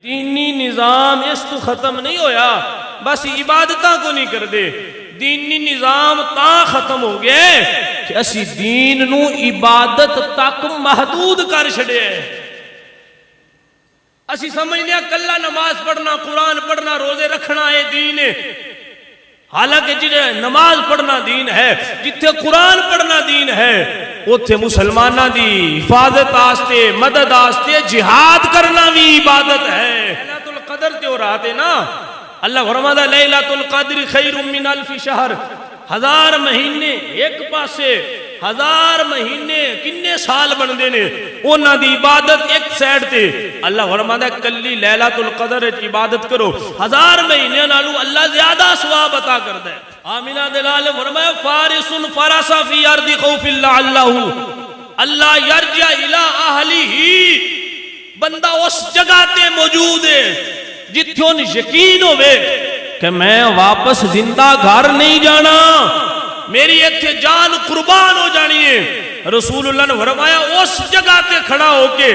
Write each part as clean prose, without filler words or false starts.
دینی نظام اس تو ختم نہیں ہویا بس عبادتاں کو نہیں کر دے دینی نظام تا ختم ہو گئے کہ اسی دین نو عبادت تک محدود کر چھڑے اسی سمجھنے کلا نماز پڑھنا قرآن پڑھنا روزے رکھنا ہے دین ہے حالانکہ جنہیں نماز پڑھنا دین ہے جتھے قرآن پڑھنا دین ہے اتھے مسلمانہ دی حفاظت آستے مدد آستے جہاد کرنا بھی عبادت ہے لیلۃ القدر تے ہو رہا تھے نا اللہ فرماتا لیلۃ القدر خیر من الف شہر 1000 مہینے ایک پاسے 1000 مہینے کنے سال بندے نے انہاں دی عبادت ایک سائیڈ تے اللہ فرماتا ہے کلی لیلۃ القدر عبادت کرو 1000 مہینے نالو اللہ زیادہ ثواب عطا کرتا ہے آمینہ دلال فرمایا فارس فرسا فی ارض خوف اللہ یرجع الی اہلہ بندہ اس جگہ تے موجود ہے جتھوں یقین ہوئے کہ میں واپس زندہ گھر نہیں جانا میری ایتھے جان قربان ہو جانی ہے رسول اللہ نے فرمایا اس جگہ تے کھڑا ہو کے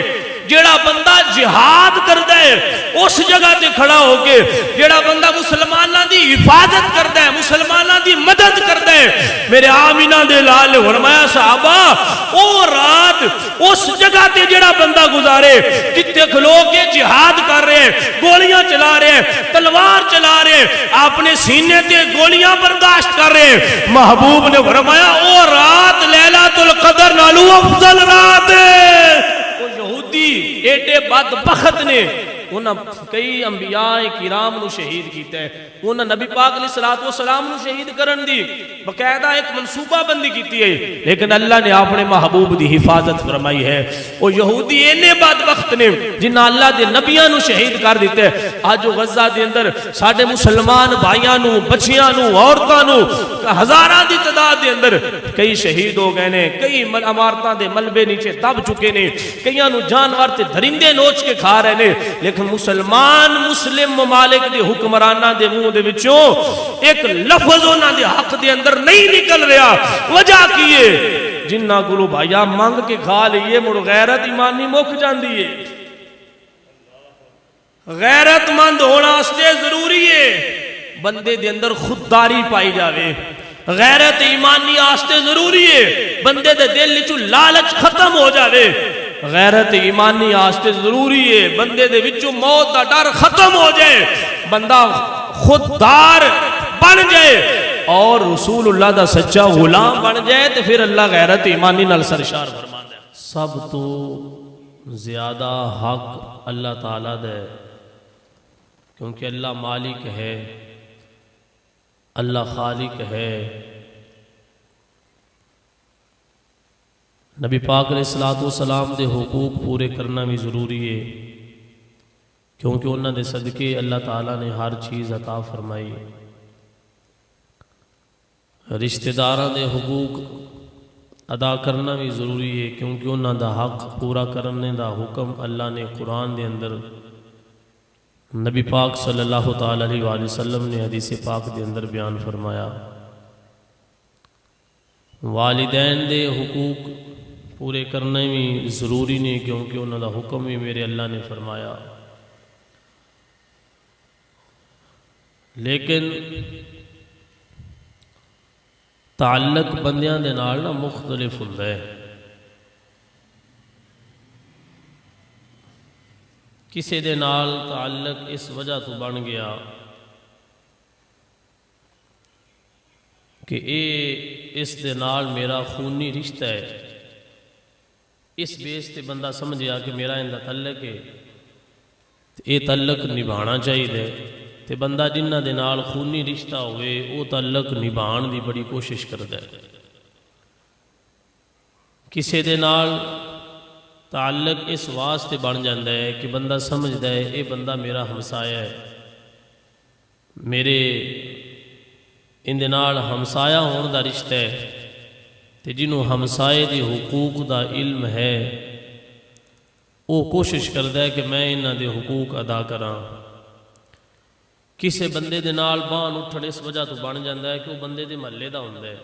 جیڑا بندہ جہاد کردا ہے اس جگہ تے کھڑا ہو کے جیڑا بندہ مسلماناں دی حفاظت کردا ہے مسلماناں دی مدد کردا ہے میرے آمینہ دے لال نے فرمایا صحابہ او رات اس جگہ تے جیڑا بندہ گزارے جتنے کھلو کے جہاد کر رہے ہیں گولیاں چلا رہے ہیں تلوار چلا رہے ہیں اپنے سینے تے گولیاں برداشت کر رہے ہیں محبوب نے فرمایا او رات لیلۃ القدر نالو افضل رات ہے ایڈے بدبخت نے انہاں کئی انبیاء کرام نو شہید کیتا ہے انہاں نبی پاک علیہ الصلوۃ والسلام نو شہید کرن دی باقاعدہ ایک منصوبہ بندی کیتی ہے لیکن اللہ نے اپنے محبوب دی حفاظت فرمائی ہے او یہودی اینے بدبخت نے جنہاں اللہ دے نبیاں نو شہید کر دیتے آج غزہ دے اندر ساڈے مسلمان بھائیاں نو بچیاں نو عورتاں نو ہزاراں دی تعداد دے اندر کئی شہید ہو گئے نے کئی عمارتاں دے ملبے نیچے دب چکے نے کئیاں نو جانور تے درندے نوچ کے کھا رہے نے لیکن مسلمان مسلم ممالک دے حکمرانہ دے منہ دے وچوں ایک لفظ انہاں دے حق دے اندر نہیں نکل رہا وجہ کیے جنہ گلو بھائیا مانگ کے کھا لئیے مڑ غیرت ایمانی مک جاندی ہے غیرت مند ہونا استے ضروری ہے بندے دے اندر خودداری پائی جاوے غیرت ایمانی آستے ضروری ہے بندے دے دل لچو لالچ ختم ہو جاوے غیرت ایمانی آستے ضروری ہے بندے دے وچوں موت دا ڈر ختم ہو جائے بندہ خوددار بن جائے اور رسول اللہ دا سچا غلام بن جائے تو پھر اللہ غیرت ایمانی نال سرشار فرما دے سب تو زیادہ حق اللہ تعالیٰ دے کیونکہ اللہ مالک ہے اللہ خالق ہے نبی پاک علیہ السلام دے حقوق پورے کرنا بھی ضروری ہے کیونکہ انہوں نے صدقے اللہ تعالیٰ نے ہر چیز عطا فرمائی رشتہ داراں دے حقوق ادا کرنا بھی ضروری ہے کیونکہ انہوں دا حق پورا کرنے دا حکم اللہ نے قرآن دے اندر نبی پاک صلی اللہ تعالیٰ علیہ وآلہ وسلم نے حدیث پاک دے اندر بیان فرمایا والدین دے حقوق پورے کرنے بھی ضروری نہیں کیونکہ انہوں دا حکم بھی میرے اللہ نے فرمایا لیکن تعلق بندیاں دے نال نا مختلف ہوتا ہے کسی دے نال تعلق اس وجہ تو بن گیا کہ اس دے نال میرا خونی رشتہ ہے اس بیس تے بندہ سمجھیا کہ میرا اندہ تعلق ہے اے تعلق نبھانا چاہیے تے بندہ جنہ دے نال خونی رشتہ ہوئے او تعلق نبھان دی بڑی کوشش کرتا ہے کسی دے نال تعلق اس واسطے بن جاندہ ہے کہ بندہ سمجھدا ہے اے بندہ میرا ہمسایہ ہے میرے اندے نال ہمسایہ ہون دا رشتہ ہے تے جنہوں ہمسائے دے حقوق دا علم ہے وہ کوشش کرتا ہے کہ میں انہاں دے حقوق ادا کراں کسے بندے دے نال بان اٹھڑ اس وجہ تو بن جاندہ ہے کہ وہ بندے دے محلے دا ہوندہ ہے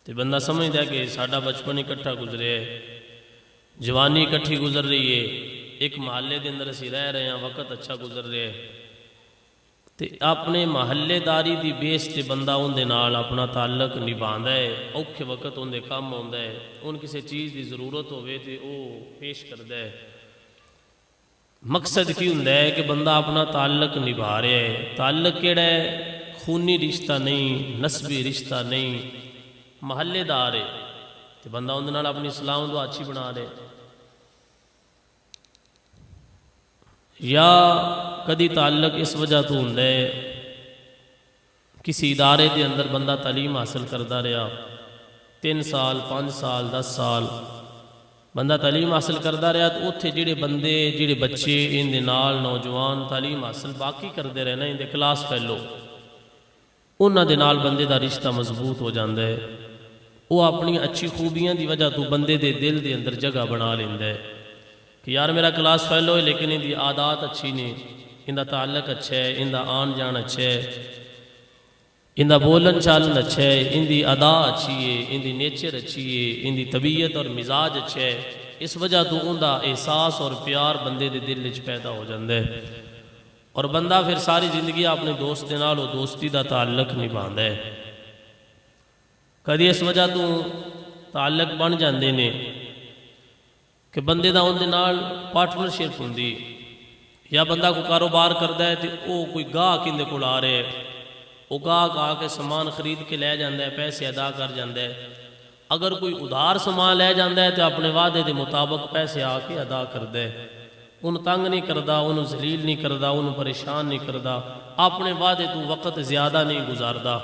تے بندہ سمجھتا ہے کہ ساڈا بچپن اکٹھا گزرے ہے جوانی اکٹھی گزر رہی ہے ایک محلے دے اندر اسی رہ رہے ہیں، وقت اچھا گزر رہے ہیں، تے اپنے محلے داری دی بیس تے بندہ ان دے نال اپنا تعلق نبھاندا ہے، اوکھے وقت ان دے کام ہوندا ہے، ان کسی چیز دی ضرورت ہوئے تے او پیش کردا ہے۔ مقصد کی ہوندا ہے کہ بندہ اپنا تعلق نبھا رہا ہے۔ تعلق کیڑا ہے؟ خونی رشتہ نہیں، نسبی رشتہ نہیں، محلے دار ہے تے بندہ ان دے نال اپنی اسلام دعا اچھی بنا رہے۔ یا کدی تعلق اس وجہ تو ہوندا ہے کسی ادارے دے اندر بندہ تعلیم حاصل کردا رہا، 3 سال 5 سال 10 سال بندہ تعلیم حاصل کردا رہا، تو اتھے جڑے بندے جڑے بچے ان دے نال نوجوان تعلیم حاصل باقی کردے رہنا، ان دے کلاس فیلو، انہاں دے نال بندے دا رشتہ مضبوط ہو جاندا ہے۔ وہ اپنی اچھی خوبیاں دی وجہ تو بندے دے دل دے اندر جگہ بنا لیندا ہے کہ یار میرا کلاس فیلو ہے لیکن ان دی عادات اچھی نہیں، ان دا تعلق اچھا ہے، ان دا آن جان اچھا ہے، ان دا بولن چالن اچھا ہے، ان دی ادا اچھی ہے، ان دی نیچر اچھی ہے، ان دی طبیعت اور مزاج اچھا ہے، اس وجہ تو ان دا احساس اور پیار بندے دے دل وچ پیدا ہو جاندا ہے، اور بندہ پھر ساری زندگی اپنے دوست دے نال دوستی دا تعلق نبھاندا ہے۔ کدی اس وجہ تو تعلق بن جاندے نے کہ بندے دا ان دے نال پارٹنرشپ ہوندی، یا بندہ کو کاروبار کردا ہے تے او کوئی گاہک اندے کول آ رہے، وہ گاہک آ کے سامان خرید کے لے جاندہ ہے، پیسے ادا کر جاندہ ہے۔ اگر کوئی ادھار سامان لے جاندہ ہے تو اپنے وعدے دے مطابق پیسے آ کے ادا کردہ ہے، انہوں تنگ نہیں کردہ، انہوں ذلیل نہیں کردہ، انہوں پریشان نہیں کردہ، اپنے وعدے تو وقت زیادہ نہیں گزاردہ۔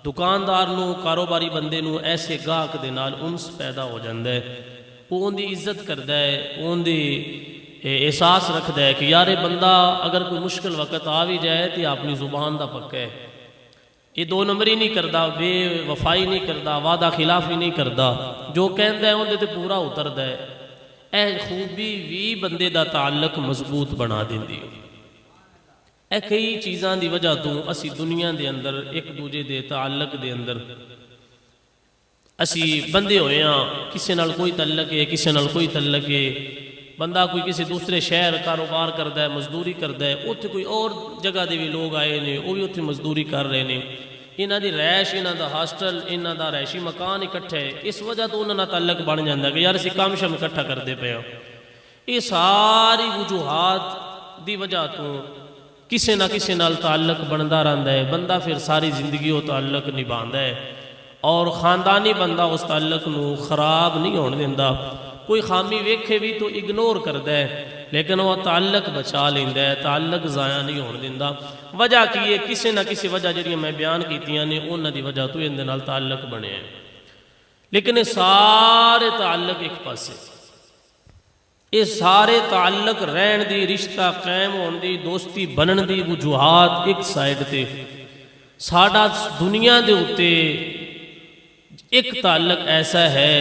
دکاندار نو کاروباری بندے نو ایسے گاہک دے نال انس پیدا ہو جاندہ ہے، وہ ان دی عزت کردہ ہے، ان دی احساس رکھدہ ہے کہ یار بندہ اگر کوئی مشکل وقت آ بھی جائے تو اپنی زبان دا پکا ہے، یہ 2 نمبری نہیں کردہ، بے وفائی نہیں کردہ، وعدہ خلافی نہیں کردہ، جو کہندہ ہے ان دے پورا اتردہ ہے۔ اے خوبی بھی بندے دا تعلق مضبوط بنا دیندی ہو۔ اے کئی چیزاں دی وجہ تو اسی دنیا دے اندر ایک دوجے دے تعلق دے اندر اسی بندے ہوئے ہیں، کسی نال کوئی تعلق ہے، کسی نال کوئی تعلق ہے، بندہ کوئی کسی دوسرے شہر کاروبار کردا ہے، مزدوری کردا ہے، اتھے کوئی اور جگہ دے بھی لوگ آئے نے، وہ بھی اتھے مزدوری کر رہے نے، انہاں دی رہائش، انہاں دا ہاسٹل، انہاں دا رہائشی مکان اکٹھا ہے، اس وجہ تو انہاں دا تعلق بن جاندا ہے کہ یار اسی کام شام اکٹھا کردے پے ہو۔ یہ ساری وجوہات دی وجہ تو کسی نہ کسی نال تعلق بندا رہندا ہے، بندہ پھر ساری زندگی وہ تعلق نبھاندا ہے، اور خاندانی بندہ اس تعلق نو خراب نہیں ہون دیندا، کوئی خامی ویکھے بھی تو اگنور کردا ہے، لیکن وہ تعلق بچا لیندا ہے، تعلق ضائع نہیں ہون دیندا۔ وجہ کی ہے کسی نہ کسی وجہ جڑیاں میں بیان کیتیاں نے انہاں دی وجہ تو ان دے نال تعلق بنے ہیں، لیکن یہ سارے تعلق ایک پاسے، یہ سارے تعلق رہن دی، رشتہ قائم ہون دی، دوستی بنن دی وجوہات ایک سائیڈ تے، ساڈا دنیا دے اوتے ایک تعلق ایسا ہے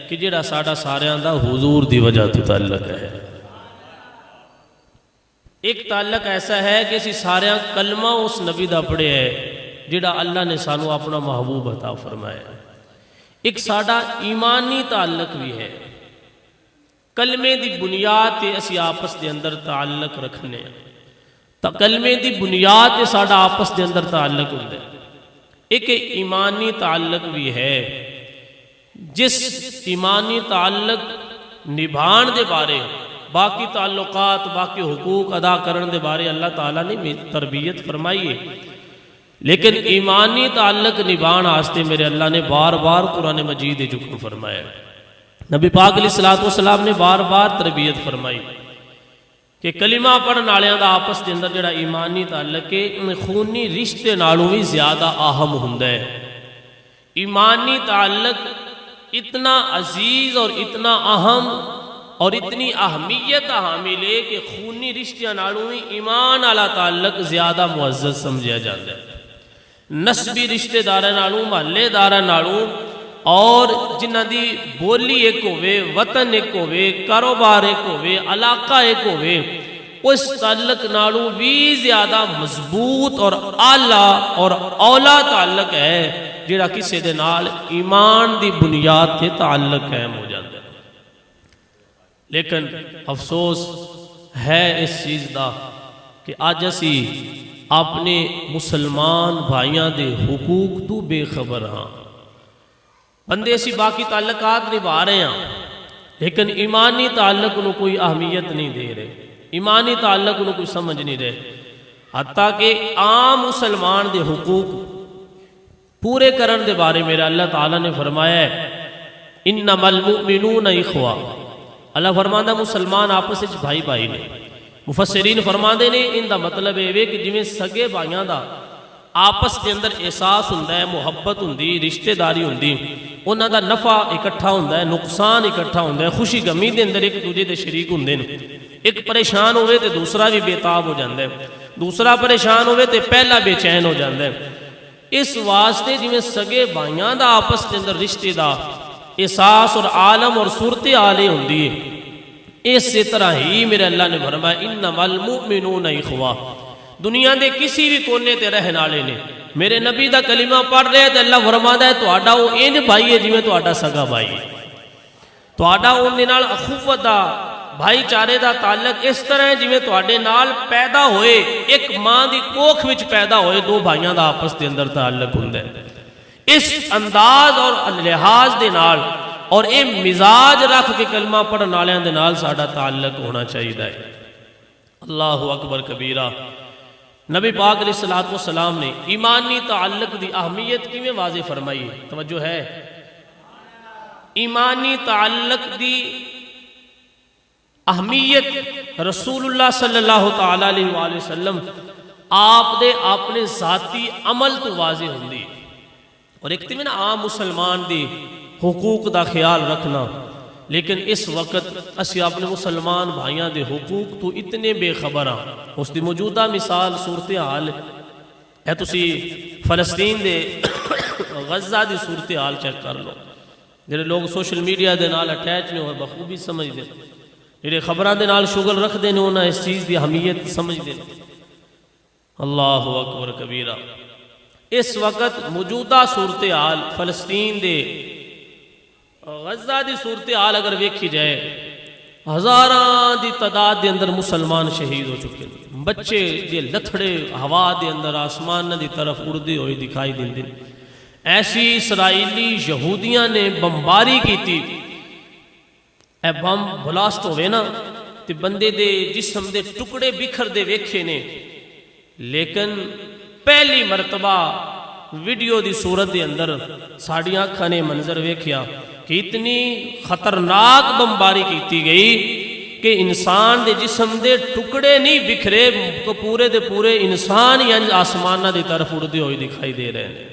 کہ جڑا ساڈا ساریاں دا حضور دی وجہ تو تعلق ہے۔ ایک تعلق ایسا ہے کہ اسی ساریاں کلمہ اس نبی دا پڑھے ہے جڑا اللہ نے سانو اپنا محبوب عطا فرمایا۔ ایک ساڈا ایمانی تعلق بھی ہے، کلمے دی بنیاد تے اسی آپس دے اندر تعلق رکھنے ہیں، تا کلمے دی بنیاد تے ساڈا آپس دے اندر تعلق ہوندے۔ ایک ایمانی تعلق بھی ہے، جس ایمانی تعلق نبھان دے بارے، باقی تعلقات، باقی حقوق ادا کرن دے بارے اللہ تعالیٰ نے تربیت فرمائی ہے، لیکن ایمانی تعلق نبھان آستے میرے اللہ نے بار بار قرآن مجید حکم فرمایا ہے۔ نبی پاک علیہ السلام نے بار بار تربیت فرمائی کہ کلمہ پڑھن والیاں دا آپس دے اندر جڑا ایمانی تعلق ہے خونی رشتے نالوں بھی زیادہ اہم ہوندا ہے۔ ایمانی تعلق اتنا عزیز اور اتنا اہم اور اتنی اہمیت حامل ہے کہ خونی رشتیاں نالوں بھی ایمان والا تعلق زیادہ معزز سمجھا جاتا ہے۔ نسبی رشتے داراں نالوں، محلے داراں نالوں، اور جنہ دی بولی ایک ہوئے، وطن ایک ہوئے، کاروبار ایک ہوئے، علاقہ ایک ہوئے، اس تعلق نالوں بھی زیادہ مضبوط اور اعلیٰ اور اولا تعلق ہے جڑا کسی دے نال ایمان دی بنیاد تے تعلق قائم ہو جاتا ہے۔ لیکن افسوس ہے اس چیز دا کہ اج اسی اپنے مسلمان بھائیاں دے حقوق تو بے خبر ہاں. بندے اسی باقی تعلقات نبھا رہے ہیں لیکن ایمانی تعلق نو کوئی اہمیت نہیں دے رہے, ایمانی تعلق نو کوئی سمجھ نہیں رہے. حتیٰ کہ عام مسلمان دے حقوق پورے کرن دے بارے میرا اللہ تعالیٰ نے فرمایا ہے انما المؤمنون اخوہ. اللہ فرماندہ مسلمان آپس وچ بھائی بھائی نے. مفسرین فرماندے نے ان دا مطلب ہے کہ جویں سگے بھائیاں دا آپس کے اندر احساس ہوندا ہے, محبت ہوندی, رشتہ داری ہوندی, انہاں دا نفع اکٹھا ہوندا ہے, نقصان اکٹھا ہوندا ہے, خوشی غمی دے اندر ایک دوجے دے شریک ہوندے نے. ایک پریشان ہوئے تے دوسرا بھی بے تاب ہو جاندا ہے, دوسرا پریشان ہوئے تے پہلا بے چین ہو جاندا ہے. اس واسطے جویں سگے بھائیاں دا آپس کے اندر رشتے دا احساس اور عالم اور صورتحال ہوندی ہے, اسی طرح ہی میرے اللہ نے فرمایا انما المؤمنون اخوہ. دنیا دے کسی بھی کونے تے رہن والے نے میرے نبی دا کلمہ پڑھ رہے تے اللہ فرماتا ہے تہاڈا او انج بھائی ہے جویں تہاڈا سگا بھائی ہے. تہاڈا اون دے نال اخوت دا بھائی چارے دا تعلق اس طرح ہے جویں تہاڈے نال پیدا ہوئے ایک ماں دی کوکھ وچ پیدا ہوئے دو بھائیاں دا آپس دے اندر تعلق ہوندا ہے. اس انداز اور لحاظ دے نال اور اے مزاج رکھ کے کلمہ پڑھن والےاں دے نال ساڈا تعلق ہونا چاہیے. اللہ اکبر کبیرہ. نبی پاک علیہ الصلوۃ والسلام نے ایمانی تعلق دی اہمیت کیویں واضح فرمائی ہے, توجہ ہے. ایمانی تعلق دی اہمیت رسول اللہ صلی اللہ تعالی علیہ وآلہ وسلم آپ دے اپنے ذاتی عمل تو واضح ہوندی. اور ایک تے نا عام مسلمان دی حقوق دا خیال رکھنا, لیکن اس وقت اسی اپنے مسلمان بھائیاں دے حقوق تو اتنے بے خبر ہاں. اس دی موجودہ مثال صورتحال ہے, تسی فلسطین دے غزہ دی صورتحال چیک کر لو. جڑے لوگ سوشل میڈیا دے نال اٹیچ نے اور بخوبی سمجھ دے, جڑے خبراں دے نال شغل رکھ دے نے انہاں اس چیز دی اہمیت سمجھ دے. اللہ اکبر کبیرہ. اس وقت موجودہ صورتحال فلسطین دے غزہ دی صورتحال اگر ویکھی جائے ہزاراں دی تعداد دے اندر مسلمان شہید ہو چکے ہیں. بچے دے لتھڑے ہوا دے اندر آسمان دی طرف اڑدے ہوئے دکھائی دیندے. ایسی اسرائیلی یہودیاں نے بمباری کی تھی. اے بم بلاسٹ ہوئے نا تے بندے دے جسم دے ٹکڑے بکھر دے ویکھے نے, لیکن پہلی مرتبہ ویڈیو دی صورت دے اندر ساڑیاں آنکھاں نے منظر ویکھیا کہ اتنی خطرناک بمباری کیتی گئی کہ انسان دے جسم دے ٹکڑے نہیں بکھرے, پورے دے پورے انسان ہی آسمانہ دی طرف اڑدے ہوئے دکھائی دے رہے ہیں.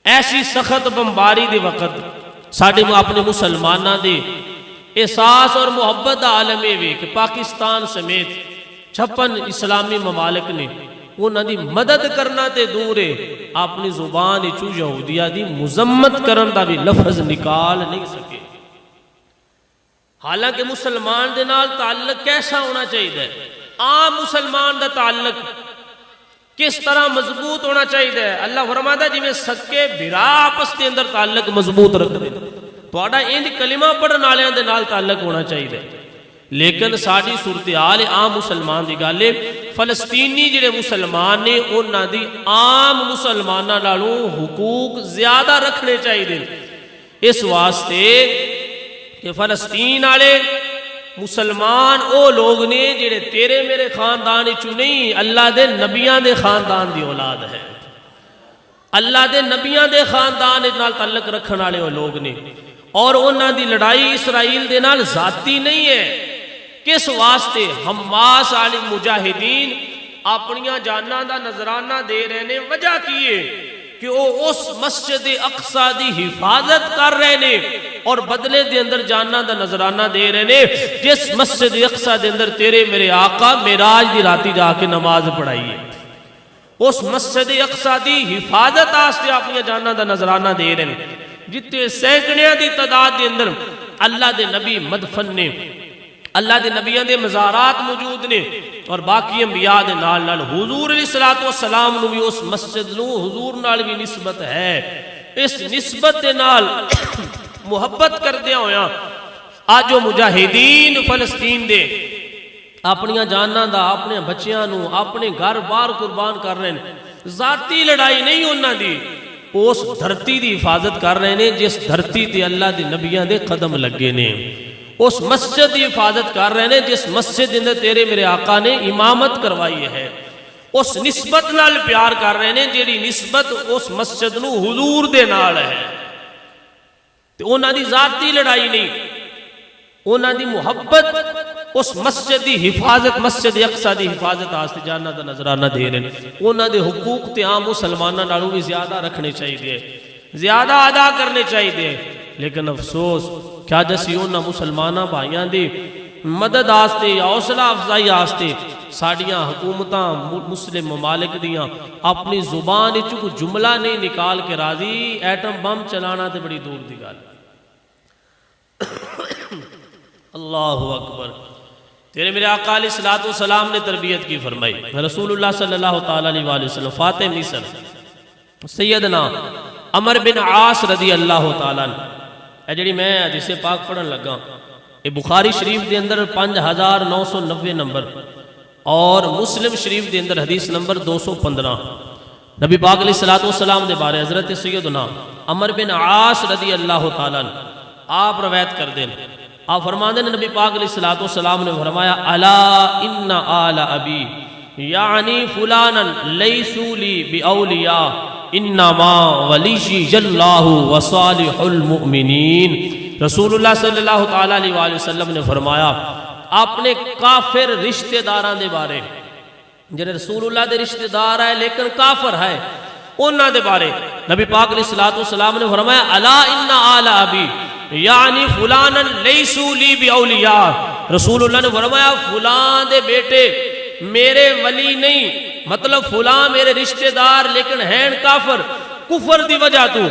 ایسی سخت بمباری دے وقت ساڑھے اپنے مسلمانہ دے احساس اور محبت دا عالم ہے کہ پاکستان سمیت 56 اسلامی ممالک نے انہاں دی مدد کرنا تے دور ہے, اپنی زبان چو یہودیہ دی مذمت کرن دا بھی لفظ نکال نہیں سکے. حالانکہ مسلمان دے نال تعلق کیسا ہونا چاہیے؟ عام مسلمان دا تعلق کس طرح مضبوط ہونا چاہیے؟ اللہ فرماتا ہے جی میں سکے بھرا آپس دے اندر تعلق مضبوط رکھ دے, تہاڈا انج کلمہ پڑھن والےاں دے نال تعلق ہونا چاہیے. لیکن ساڑی صورتحال عام مسلمان دی گل ہے, فلسطینی جڑے مسلمان نے انہاں دی عام مسلماناں نالوں حقوق زیادہ رکھنے چاہیے. اس واسطے کہ فلسطین والے مسلمان او لوگ نے جڑے تیرے میرے خاندان وچوں نہیں, اللہ دے نبیاں دے خاندان دی اولاد ہے, اللہ دے نبیاں دے خاندان نال تعلق رکھن والے او لوگ نے. اور انہاں دی لڑائی اسرائیل دے نال ذاتی نہیں ہے. کس واسطے؟ حماس والی مجاہدین اپنیاں جاناں دا نذرانہ دے رہے نے. وجہ کی ہے کہ وہ اس مسجد اقصی دی حفاظت کر رہے نے اور بدلے دے اندر جاناں دا نذرانہ دے رہے نے جس مسجد اقصی دے اندر تیرے میرے آقا معراج دی راتی جا کے نماز پڑھائی ہے. اس مسجد اقصی دی حفاظت واسطے اپنی جاناں دا نذرانہ دے رہے ہیں, جتنے سینکڑیاں دی تعداد دے اندر اللہ دے نبی مدفن نے, اللہ دے نبیوں دے مزارات موجود نے, اور باقی انبیاء دے نال نال حضور علیہ السلام نو بھی اس مسجد نو حضور نال بھی نسبت ہے. اس نسبت دے نال محبت کردے ہویا آج جو مجاہدین فلسطین دے اپنی جاناں دا، اپنے بچیاں نو، اپنے گھر بار قربان کر رہے ہیں. ذاتی لڑائی نہیں انہاں دی، اس دھرتی دی حفاظت کر رہے ہیں جس دھرتی تے اللہ دے نبیاں دے قدم لگے نے. اس مسجد دی حفاظت کر رہے ہیں جس مسجد اندر تیرے میرے آقا نے امامت کروائی ہے. اس نسبت نال پیار کر رہے ہیں جیڑی نسبت اس مسجد نو حضور دے نال ہے. تے انہاں دی ذاتی لڑائی نہیں، انہاں دی محبت اس مسجد دی حفاظت، مسجد اقصی دی حفاظت آستے جانا دا نظرانہ دے رہے ہیں. انہاں دے حقوق تے عام مسلمانہ نالوں بھی زیادہ رکھنے چاہیے، زیادہ ادا کرنے چاہیے. لیکن افسوس کیا جسی انہاں مسلمانہ بھائیاں دی مدد آستے یا حوصلہ افزائی آستے ساڑیاں حکومتاں مسلم ممالک دیاں اپنی زبان چکو جملہ نہیں نکال کے راضی. ایٹم بم چلانا تے بڑی دور دی گل. اللہ اکبر. تیرے میرے آقا علیہ السلام نے تربیت کی فرمائی. رسول اللہ صلی اللہ علیہ وآلہ وسلم فاتح مصر سیدنا عمر بن عاص رضی اللہ تعالیٰ اے جڑی میں حدیث پاک پڑھن لگا، اے بخاری شریف دے اندر 5990 نمبر اور مسلم شریف دے اندر حدیث نمبر 215. نبی پاک علیہ السلام دے بارے حضرت سیدنا عمر بن عاص رضی اللہ تعالیٰ آپ روایت کر دیں. آپ فرماندے نے نبی پاک علیہ السلام نے فرمایا الا ان آل ابی یعنی فلانا لیسو لی باولیاء انما ولیشی اللہ وصالح المؤمنین. رسول اللہ صلی اللہ تعالیٰ علیہ وآلہ وسلم نے فرمایا اپنے کافر رشتہ داران دے بارے، جنہیں رسول اللہ دے رشتہ دار ہے لیکن کافر ہے، انہاں دے بارے نبی پاک علیہ السلام نے فرمایا الا ان آل ابی یعنی فلانا لیسو لی باولیاء. رسول اللہ نے فرمایا فلان دے بیٹے میرے ولی نہیں، مطلب فلان میرے رشتہ دار لیکن ہیں کافر، کفر دی وجہ تو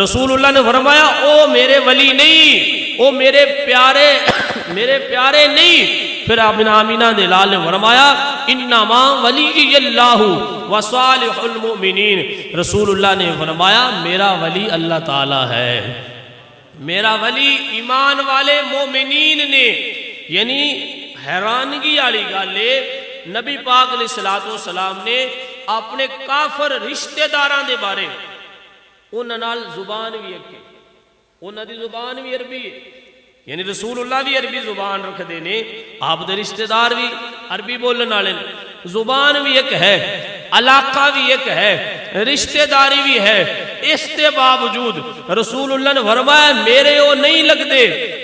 رسول اللہ نے فرمایا او میرے ولی نہیں، او میرے پیارے نہیں. پھر آمینہ دے لال نے فرمایا انما ولی اللہ وصالح المؤمنین. رسول اللہ نے فرمایا میرا ولی اللہ تعالی ہے، میرا ولی ایمان والے مومنین نے. یعنی حیرانگی والی گل ہے نبی پاک علیہ السلام نے اپنے کافر رشتہ داراں دے بارے انہاں نال زبان بھی ایک، انہاں دی زبان بھی عربی ہے، یعنی رسول اللہ بھی عربی زبان رکھ دے نے، آپ دے رشتہ دار بھی عربی بولن والے، زبان بھی ایک ہے، علاقہ بھی ایک ہے، رشتہ داری بھی ہے. اس کے باوجود رسول اللہ نے فرمایا میرے او نہیں لگتے،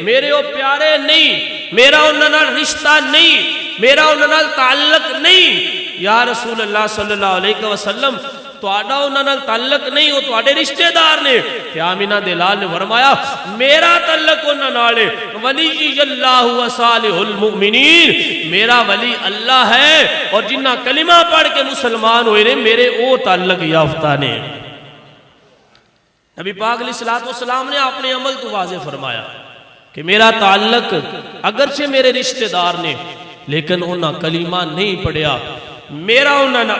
میرے او پیارے نہیں، میرا انہاں نال رشتہ نہیں، میرا انہاں نال تعلق نہیں. یا رسول اللہ صلی اللہ علیہ وسلم تہاڈا انہاں نال تعلق نہیں، وہ تہاڈے رشتہ دار نے. کہ آمینہ دلال نے فرمایا میرا تعلق انہاں نال ہے، ولی اللہ وصالح المؤمنین، میرا ولی اللہ ہے اور جنہ کلمہ پڑھ کے مسلمان ہوئے نے میرے او تعلق یافتہ نے. نبی پاک علیہ السلام نے اپنے عمل تو واضح فرمایا کہ میرا تعلق اگرچہ میرے رشتہ دار نے لیکن انہاں کلمہ نہیں پڑھیا، میرا انہاں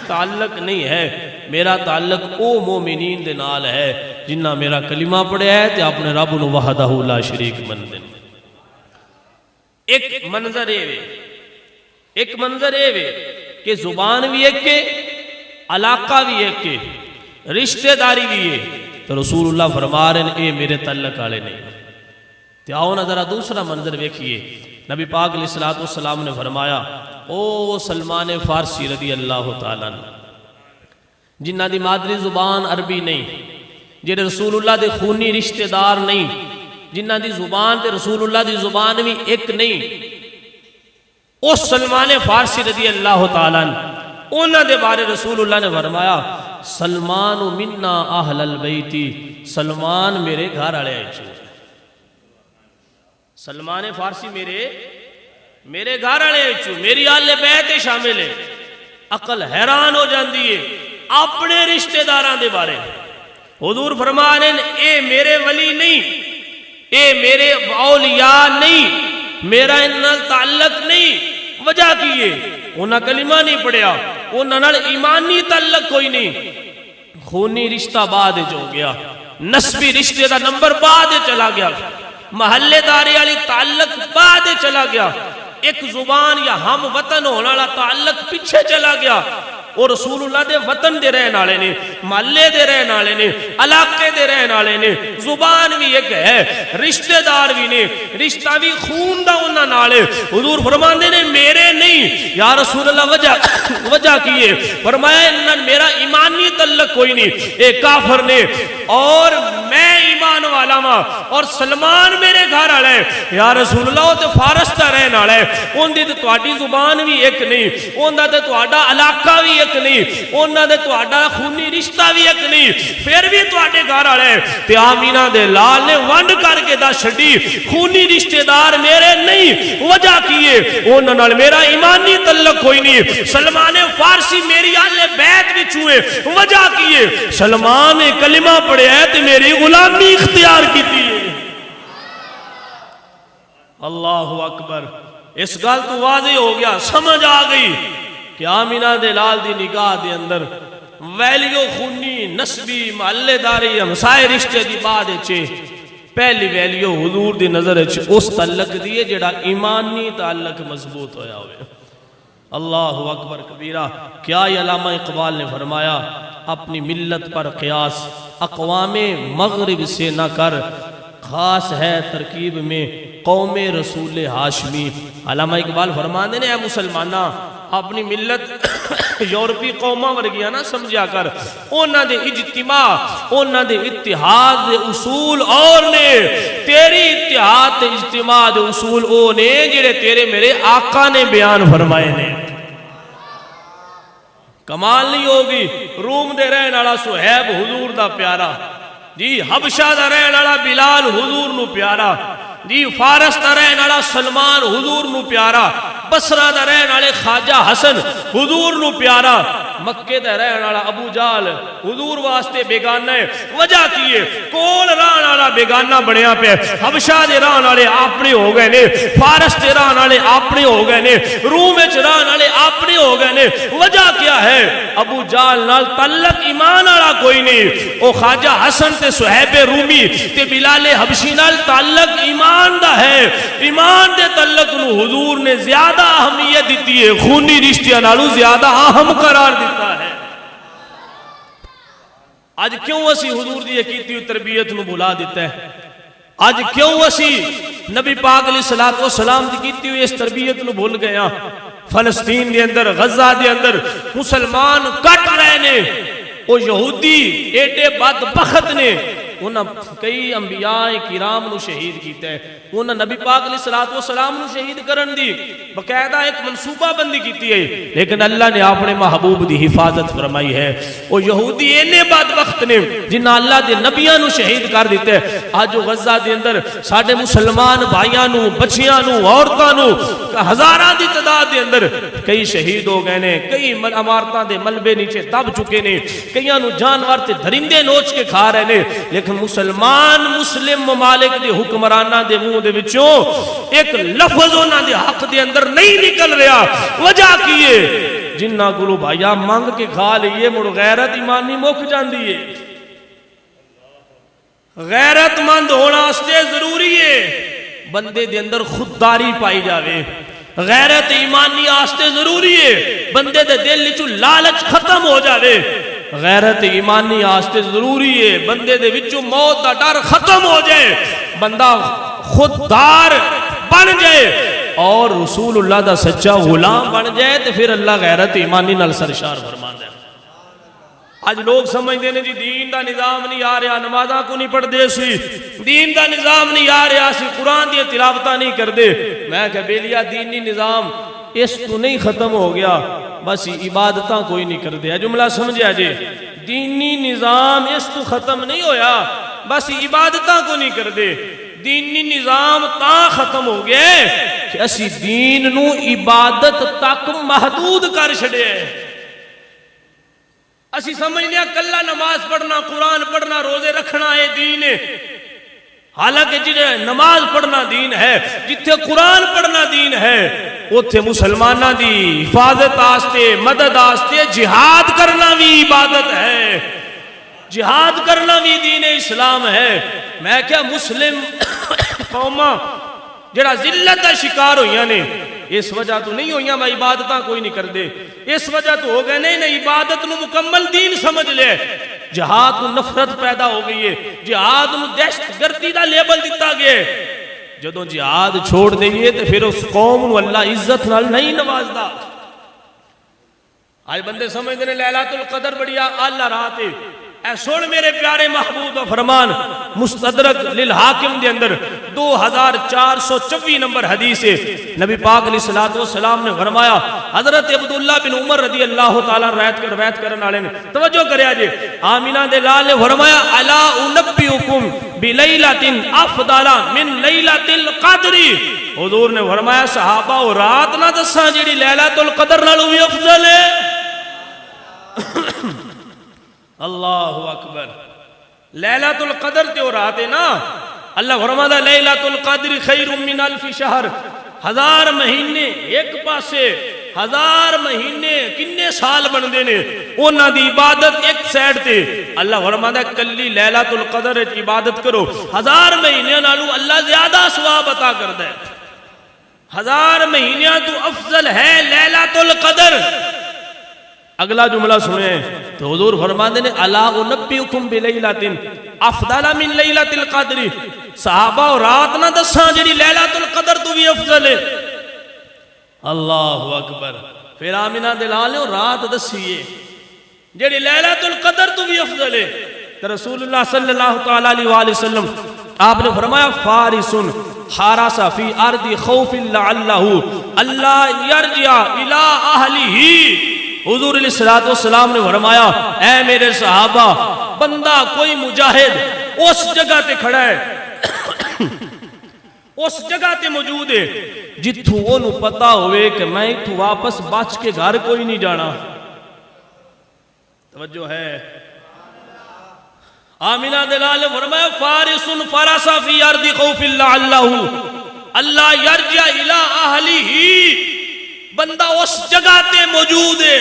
تعلق نہیں ہے، میرا تعلق او مومنین دے نال ہے جنہاں میرا کلمہ پڑھیا ہے تے اپنے رب نو وحدہ لا شریک مندے. ایک منظر اے وے کہ زبان بھی ایک کے، علاقہ بھی ایک کے، رشتہ داری بھی ہے. تو رسول اللہ فرما رہے ہیں اے میرے تعلق والے نہیں. تے آؤ نا ذرا دوسرا منظر ویکھیے. نبی پاک علیہ السلام نے فرمایا او سلمان فارسی رضی اللہ تعالیٰ جنہ دی مادری زبان عربی نہیں، جنہیں رسول اللہ دے خونی رشتہ دار نہیں، جنہ دی زبان تے رسول اللہ دی زبان بھی ایک نہیں، او سلمان فارسی رضی اللہ تعالیٰ انہاں دے بارے رسول اللہ نے فرمایا سلمان منا اہل البیتی، سلمان میرے گھر والے آئے. سلمان فارسی میرے گھر والے آئے، میری آل بیت شامل ہے. عقل حیران ہو جاندی ہے اپنے رشتہ داراں دے بارے. حضور فرما رہے ہیں اے میرے ولی نہیں، اے میرے اولیاء نہیں، میرا انہاں تعلق نہیں. وجہ کی ہے انہاں کلمہ نہیں پڑھیا، انہاں نال ایمانی تعلق کوئی نہیں. خونی رشتہ بعد ہو گیا، نسبی رشتے دا نمبر بعد چلا گیا، محلے داری والی تعلق بعد چلا گیا. ایک زبان یا ہم وطن ہونے والا تعلق پیچھے چلا گیا اور رسول اللہ دے وطن دے رہن والے نے، محلے دے رہن والے نے، علاقے دے رہن والے نے، زبان بھی ایک ہے، رشتہ دار بھی نے، رشتہ بھی خون دا انہاں نال ہے۔ حضور فرماندے نے میرے نہیں یا رسول اللہ وجہ کیے؟ فرمایا انہاں میرا ایمانی تعلق کوئی نہیں، ایک کافر نے اور میں ایمان والا ماں اور سلمان میرے گھر والا ہے۔ یا رسول اللہ وہ تے فارس دا رہن والا ہے، اون دی تے تہاڈی زبان بھی ایک نہیں، اون دا تے تہاڈا علاقہ بھی ایک نہیں، انہاں دے تہاڈا خونی رشتہ بھی ایک نہیں، پھر بھی تہاڈے گھر والے تے آمینہ دے لال نے ونڈ کر کے دس چھڈی خونی رشتہ دار میرے نہیں۔ وجہ کیے؟ انہاں نال میرا ایمانی تعلق کوئی نہیں۔ سلمان فارسی میری اہل بیت وچوں ہے۔ وجہ کیے؟ سلمان نے کلمہ پڑھیا ہے تے میری غلامی اختیار کیتی ہے۔ اللہ اکبر، اس گل تو واضح ہو گیا، سمجھ آ گئی کہ آمینہ دے لال دی نگاہ دے اندر ویلیو خونی نسبی محلے داری ہمسائے رشتے دی بعد چھے پہلی ویلیو حضور دی نظر چھے اس تعلق دیئے جڑا ایمانی تعلق مضبوط ہویا ہوئے۔ اللہ اکبر کبیرہ۔ کیا یہ علامہ اقبال نے فرمایا اپنی ملت پر قیاس اقوام مغرب سے نہ کر، خاص ہے ترکیب میں قوم رسول ہاشمی۔ علامہ اقبال فرمانے نے اے مسلمانہ اپنی ملت یورپی قومہ ورگیا نہ سمجھا کر، انہاں دے اجتماع انہاں دے اتحاد دے اصول اور نے، تیری اتحاد دے اجتماع دے اصول او نے جڑے تیرے میرے آقا نے بیان فرمائے نے۔ کمال نہیں ہوگی، روم دے رہن والا سہیب حضور دا پیارا جی، حبشہ دا رہن والا بلال حضور نو پیارا جی، فارس دا رہن والا سلمان حضور نو پیارا، بصرہ دا رہن والے خواجہ حسن حضور نو پیارا، مکے دا رہن والا ابو جال حضور واسطے بیگانہ ہے۔ وجہ کیے؟ کول رہن والا بیگانہ بنیا پہ، حبشہ دے رہن والے اپنے ہو گئے نے، فارس دے رہن والے اپنے ہو گئے نے، روم وچ رہن والے اپنے ہو گئے نے۔ وجہ کیا ہے؟ ابو جال نال تعلق ایمان والا کوئی نہیں، او خواجہ حسن تے صہیب رومی تے بلال حبشی نال تعلق ایمان دا ہے۔ ایمان دے تعلق نو حضور نے زیادہ اہمیت دیتی ہے، خونی رشتہ نالو زیادہ اہم قرار دیتا ہے۔ آج کیوں اسی حضور دی کیتی ہوئی تربیت نو بھلا دیتا ہے؟ آج کیوں اسی نبی پاک علیہ السلام دی کیتی ہوئی اس تربیت نو بھول گیا؟ فلسطین دے اندر، غزہ دے اندر مسلمان کٹ رہے نے، وہ یہودی ایڈے بدبخت نے، انہاں کئی انبیاء کرام نو شہید کیتا ہے، انہاں نبی پاک علیہ السلام نو شہید کرن دی باقاعدہ ایک منصوبہ بندی کیتی ہے، لیکن اللہ نے اپنے محبوب دی حفاظت فرمائی ہے۔ وہ یہودی اینے بدبخت نے جنہاں اللہ دے نبیاں نو شہید کر دیتے ہیں۔ آج غزہ دے اندر ساڈے مسلمان بھائیاں نو، بچیاں نو، عورتاں نو ہزاراں دی تعداد دے اندر کئی شہید ہو گئے نے، کئی عمارتاں دے ملبے نیچے دب چکے نے، کئیاں نو جانور تے درندے نوچ کے کھا رہے نے، لیکن مسلمان مسلم ممالک دے حکمرانہ دے منہ دے وچوں ایک لفظ انہاں دے حق دے اندر نہیں نکل رہا۔ وجہ کیے؟ جنہ گلو بھائیا مانگ کے کھا لئیے مڑ غیرت ایمانی مک جاندی ہے۔ غیرت مند ہونا استے ضروری ہے، بندے دے اندر خودداری پائی جاوے، غیرت ایمانی آستے ضروری ہے، بندے دے دل وچوں لالچ ختم ہو جاوے، غیرت ایمانی آستے ضروری ہے، بندے دے وچوں موت دا ڈر ختم ہو جائے، بندہ خوددار بن جائے اور رسول اللہ دا سچا غلام بن جائے تو پھر اللہ غیرت ایمانی نال سرشار فرماندا ہے۔ آج لوگ سمجھتے ہیں جی دین دا نظام نہیں آ رہا، نمازاں کو نہیں پڑھ دے سی، دین دا نظام نہیں آ رہا سی، قرآن دی تلاوتاں نہیں کر دے۔ میں کہ بیلیا دینی نظام اس تو نہیں ختم ہو گیا، بس عبادتاں کوئی نہیں کر دیا۔ جملہ سمجھا جی، دینی نظام اس تو ختم نہیں ہویا، بس عبادتاں کو نہیں کر دے۔ دینی نظام تا ختم ہو گئے کہ اسی دین نو عبادت تک محدود کر چھڑے ہیں۔ اسی سمجھنے کلا نماز پڑھنا، قرآن پڑھنا، روزے رکھنا ہے دین ہے، حالانکہ جنہیں نماز پڑھنا دین ہے، جتھے قرآن پڑھنا دین ہے، اتھے مسلمانہ دی حفاظت آستے، مدد آستے جہاد کرنا بھی عبادت ہے، جہاد کرنا بھی دین اسلام ہے۔ میں کیا مسلم قوماں جڑا ذلت کا شکار ہوئیاں نے، اس وجہ تو نہیں ہوئی میں عبادتاں کوئی نہیں کر دے، اس وجہ تو ہو گئے نہیں عبادت نو مکمل دین سمجھ لے، جہاد نو نفرت پیدا ہو گئی ہے، جہاد نو دہشت گردی دا لیبل دیتا گیا ہے۔ جدوں جہاد چھوڑ دئیے تو پھر اس قوم نو اللہ عزت نال نہیں نوازدا۔ آج بندے سمجھتے ہیں لیلۃ القدر بڑی اعلیٰ رات ہے، اے سن میرے پیارے محبوب کا فرمان مستدرک للحاکم دے اندر 2424 نمبر حدیث ہے، نبی پاک علیہ الصلوۃ والسلام نے فرمایا، حضرت عبداللہ بن عمر رضی اللہ تعالیٰ روایت کرنے والے نے توجہ کریا جی، آمینہ دے لال نے فرمایا الا انبئکم بلیلۃ افضل من لیلۃ القدر، حضور نے فرمایا صحابہ او رات نہ دساں جیڑی لیلۃ القدر نالوں بھی افضل ہے۔ اللہ اکبر، لیلۃ القدر تے وہ رات ہے نا، اللہ فرماتا لیلۃ القدر خیر من الف شہر، 1000 مہینے ایک پاسے، 1000 مہینے کنے سال بندے نے انہاں دی عبادت ایک سائڈ تے، اللہ فرماتا کلی لیلۃ القدر وچ عبادت کرو 1000 مہینے نالوں اللہ زیادہ ثواب عطا کردا ہے۔ 1000 مہینیاں تو افضل ہے لیلۃ القدر۔ اگلا جملہ سنیں تو حضور فرماتے ہیں الا انبئکم بلیلۃ افضل من لیلۃ القدر، صحابہ اور رات نہ دساں جڑی لیلۃ القدر تو بھی افضل ہے۔ اللہ اکبر، پھر آمینہ دلال نے رات دسیے جڑی لیلۃ القدر تو بھی افضل ہے، تو رسول اللہ صلی اللہ تعالی علیہ وآلہ وسلم آپ نے فرمایا فارس حارس فی ارض خوف لعلہ اللہ یرجع الی اہلہ، حضور علیہ السلام نے فرمایا اے میرے صحابہ، بندہ کوئی مجاہد اس جگہ تے کھڑا ہے، اس جگہ تے موجود ہے جتھوں انہوں پتا ہوئے کہ میں اتھوں واپس بچ کے گھر کوئی نہیں جانا۔ توجہ ہے، آمینہ دلال نے فرمایا فارس فرس فی ارض خوف لعلہ اللہ یرجع الی اہلہ، بندہ اس جگہ تے موجود ہے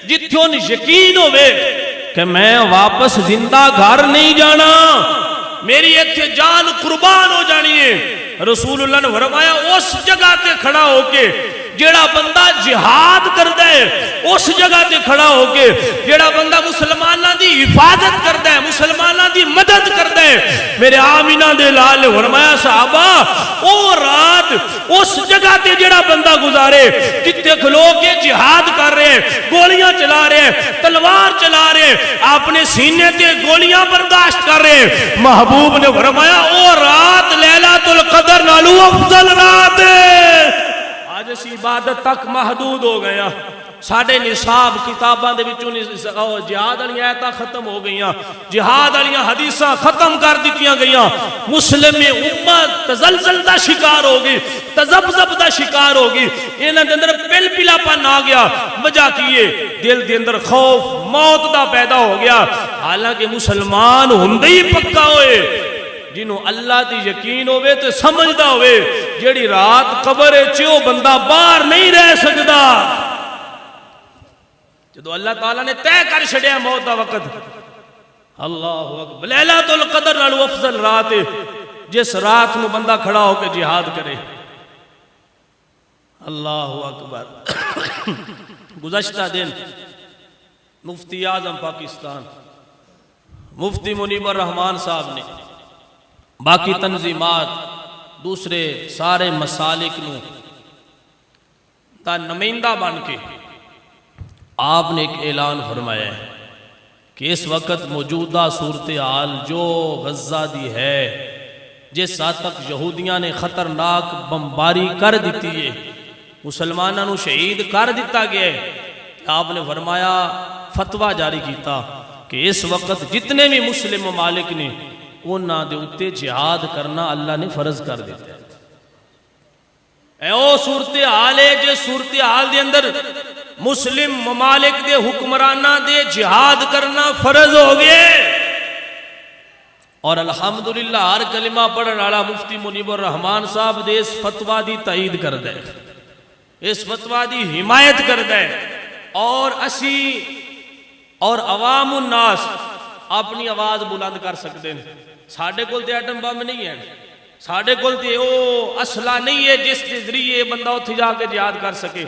جتھوں یقین ہوئے کہ میں واپس زندہ گھر نہیں جانا، میری ایتھے جان قربان ہو جانی ہے۔ رسول اللہ نے فرمایا اس جگہ تے کھڑا ہو کے جیڑا بندہ جہاد کردا ہے، اس جگہ تے کھڑا ہو کے جیڑا بندہ مسلماناں دی حفاظت کردا ہے، مسلماناں دی مدد کردا ہے، میرے آمینہ دے لال نے فرمایا صحابہ او رات اس جگہ تے جیڑا بندہ گزارے جتنے کھلو کے جہاد کر رہے ہیں، گولیاں چلا رہے ہیں، تلوار چلا رہے ہیں، اپنے سینے تے گولیاں برداشت کر رہے ہیں، محبوب نے فرمایا او رات لیلۃ القدر نالوں افضل رات ہے۔ آج اسی عبادت تک محدود ہو گیا، ساڑھے نصاب کتاباں دے وچوں جہاد والی آیتاں ختم ہو گئیاں، جہاد والی حدیثاں ختم کر دتیاں گئیاں، مسلم امت تزلزل دا شکار ہوگی، تذبذب دا شکار ہوگی، انہاں دے اندر پل پلا پن آ گیا، وجہ کیے دل دے اندر خوف موت دا پیدا ہو گیا، حالانکہ مسلمان ہوندے ہی پکا ہوئے، جنہوں اللہ دی یقین ہوئے تو سمجھدا ہوئے جیڑی رات قبر چیو بندہ باہر نہیں رہ سکدا، جدو اللہ تعالیٰ نے طے کر چھڑیا موت دا وقت، اللہ اکبر، لیلۃ القدر نالوں افضل رات ہے جس رات میں بندہ کھڑا ہو کے جہاد کرے۔ اللہ اکبر، گزشتہ دن مفتی اعظم پاکستان مفتی منیب الرحمان صاحب نے باقی تنظیمات دوسرے سارے مسالک نو تا نمائندہ بن کے آپ نے ایک اعلان فرمایا ہے کہ اس وقت موجودہ صورتحال جو غزہ دی ہے، جس حد تک یہودیاں نے خطرناک بمباری کر دیتی ہے، مسلمانوں نو شہید کر دیتا گیا ہے، آپ نے فرمایا فتویٰ جاری کیتا کہ اس وقت جتنے بھی مسلم ممالک نے انہاں دے اتے جہاد کرنا اللہ نے فرض کر دیتا ہے۔ اے او صورتحال ہے جے صورتحال دے اندر مسلم ممالک دے حکمرانہ دے جہاد کرنا فرض ہو گئے، اور الحمدللہ ہر کلمہ پڑھن والا مفتی منیب الرحمان صاحب دے اس فتویٰ دی تائید کردا ہے، اس فتویٰ دی حمایت کردا ہے، اور اسی اور عوام الناس اپنی آواز بلند کر سکتے ہیں۔ ساڑھے کول تے ایٹم بم نہیں ہے، ساڈے کول تے او اسلحہ نہیں ہے جس کے ذریعے بندہ اتھے جا کے جہاد کر سکے.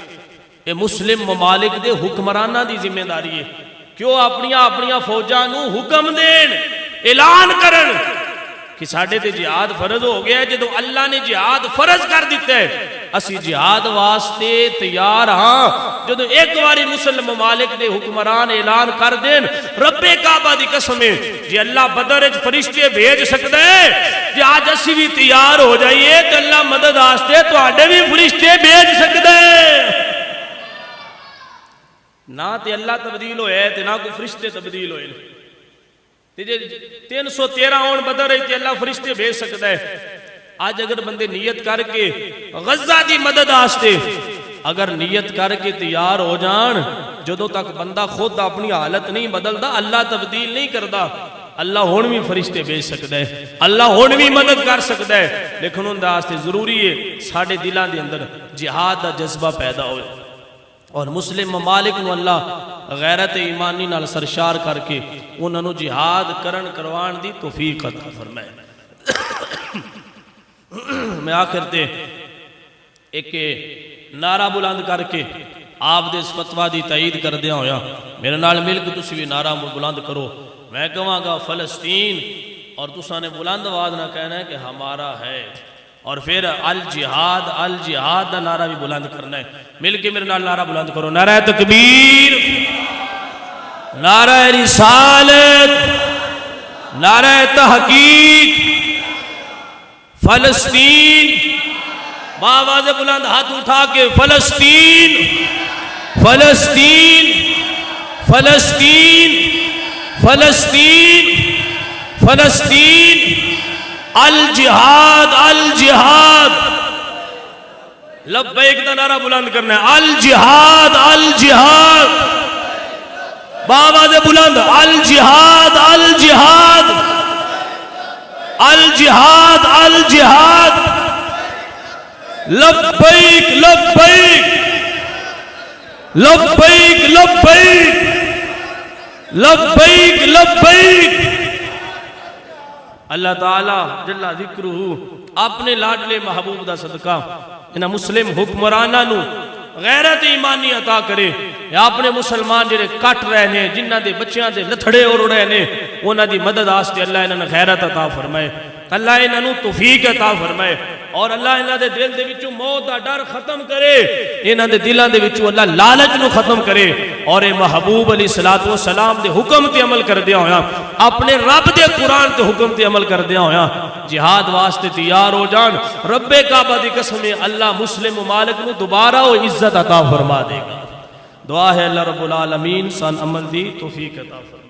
یہ مسلم ممالک دے حکمرانہ دی ذمہ داری ہے کیوں اپنیاں فوجاں نو حکم دین اعلان کرن کہ ساڈے تے جہاد فرض ہو گیا ہے. جدو اللہ نے جہاد فرض کر دیتا ہے اسی جہاد واسطے تیار ہاں. جدو ایک باری مسلم ممالک دے حکمران اعلان کر دین رب کعبہ دی قسم ہے جی اللہ بدر وچ فرشتے بھیج سکدا ہے جی آج اسی بھی تیار ہو جائیے تے اللہ مدد واسطے تواڈے بھی فرشتے بھیج سکدا ہے. نہ تے اللہ تبدیل ہوئے تے نہ کوئی فرشتے تبدیل ہوئے. 313 آن بدر ہے تے اللہ فرشتے بھیج سکتا ہے. آج اگر بندے نیت کر کے غزہ دی مدد آستے اگر نیت کر کے تیار ہو جان جدو تک بندہ خود اپنی حالت نہیں بدلدا اللہ تبدیل نہیں کردا. اللہ ہون بھی فرشتے بھیج سکتا ہے اللہ ہون بھی مدد کر سکتا ہے. لیکن ان داستے ضروری ہے ساڑھے دلان دے اندر جہاد دا جذبہ پیدا ہوئے اور مسلم ممالک نو اللہ غیرت ایمانی نال سرشار کر کے انہوں نے جہاد کروان دی توفیق عطا فرمائے. میں آخر تے ایک نعرہ بلند کر کے آپ دے اس فتوہ دی تائید کر دیا ہویا میرے نال مل کے تسی بھی نعرہ بلند کرو. میں کہاں گا فلسطین اور تساں نے بلند آواز نہ کہنا ہے کہ ہمارا ہے اور پھر الجہاد دا نعرہ بھی بلند کرنا ہے. مل کے میرے نال نعرہ بلند کرو. نعرہ تکبیر نعرہ رسالت نعرہ تحقیق. فلسطین بآواز بلند ہاتھ اٹھا کے فلسطین فلسطین فلسطین فلسطین فلسطین الجہاد الجہاد. لبیک دا نعرہ بلند کرنا ہے. الجہاد الجہاد بآواز بلند الجہاد الجہاد الجہاد الجہاد. لبیک لبیک لبیک لبیک لبیک لبیک. اللہ تعالیٰ جل ذکرہ اپنے لاڈلے محبوب دا صدقہ انہاں مسلم حکمرانہ نو غیرت ایمانی عطا کرے. یا اپنے مسلمان جڑے کٹ رہے ہیں جنہ دے بچیاں دے لتھڑے اور رہے ہیں انہاں دی مدد آستے اللہ انہاں غیرت عطا فرمائے. اللہ انہاں توفیق عطا فرمائے اور اللہ انہاں دے دل دے وچوں موت دا ڈر ختم کرے. انہاں دے دلاں دے وچوں اللہ لالچ نو ختم کرے اور اے محبوب علیہ السلام دے حکم تے عمل کر دیا ہویا اپنے رب دے قرآن تے حکم تے عمل کر دیا ہویا جہاد واسطے تیار ہو جان. رب کعبہ دی قسم اللہ مسلم ممالک نو دوبارہ و عزت عطا فرما دے گا. دعا ہے اللہ رب العالمین سان عمل دی توفیق عطا فرمائے.